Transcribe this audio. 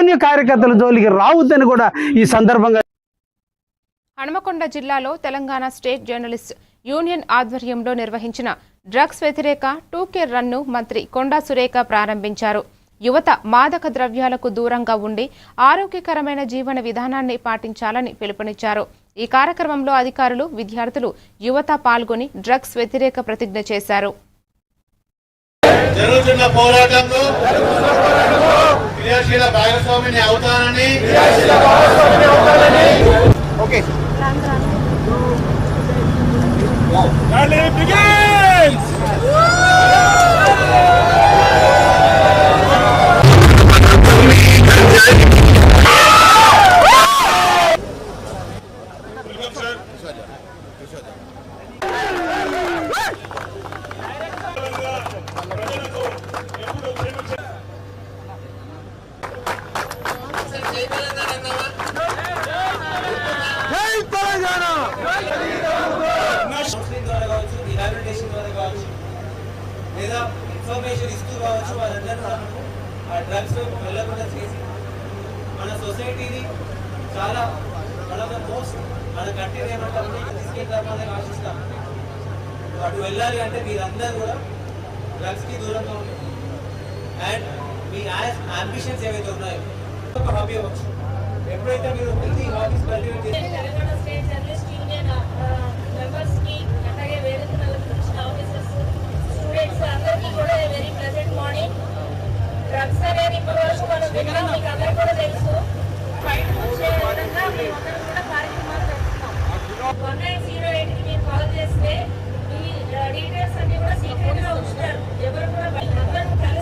సామాన్య కార్యకర్తల జోలికి రావద్దని కూడా ఈ సందర్భంగా. హనుమకొండ జిల్లాలో తెలంగాణ స్టేట్ జర్నలిస్ట్ యూనియన్ ఆధ్వర్యంలో నిర్వహించిన డ్రగ్స్ వ్యతిరేక 2K రన్ను మంత్రి కొండా సురేఖ ప్రారంభించారు. యువత మాదక ద్రవ్యాలకు దూరంగా ఉండి ఆరోగ్యకరమైన జీవన విధానాన్ని పాటించాలని పిలుపునిచ్చారు. ఈ కార్యక్రమంలో అధికారులు, విద్యార్థులు, యువత పాల్గొని డ్రగ్స్ వ్యతిరేక ప్రతిజ్ఞ చేశారు. జరుగుతున్న పోరాటంలో క్రియాశీల భాగస్వామిని అవుతానని లేదా ఇన్ఫర్మేషన్ ఇస్తూ కావచ్చు వాళ్ళందరూ ఆ డ్రగ్స్ వెళ్ళకుండా చేసి మన సొసైటీని చాలా మన కంట్రీ ఏమంటారు తీసుకెళ్తామని ఆశిస్తాం. అటు వెళ్ళాలి అంటే మీరందరూ కూడా డ్రగ్స్కి దూరంగా ఉంటారు. అండ్ మీ అంబిషన్స్ ఏవైతే ఉన్నాయో ఒక హాబీ అవ్వచ్చు. ఎప్పుడైతే మీరు హెల్తీ హాబీస్ కల్టివేట్ చేసి తెలంగాణ స్టేట్ జర్నలిస్ట్ యూనియన్ మెంబర్స్కి అలాగే వేరే ఆఫీసర్స్ స్టూడెంట్స్ అందరికీ కూడా వెరీ ప్లెజెంట్ మార్నింగ్. డ్రగ్స్ అనేది ఇప్పటివరకు మనం విన్నాం, మీకు అందరికీ కూడా తెలుసు. బయటకు వచ్చే విధంగా మేమందరం కూడా కార్యక్రమాలు చేస్తున్నాం. 1908కి మీరు కాల్ చేస్తే ఈ డీటెయిల్స్ అన్ని కూడా సీక్రెట్ గా ఉంచుతారు. ఎవరు కూడా అందరూ కలిసి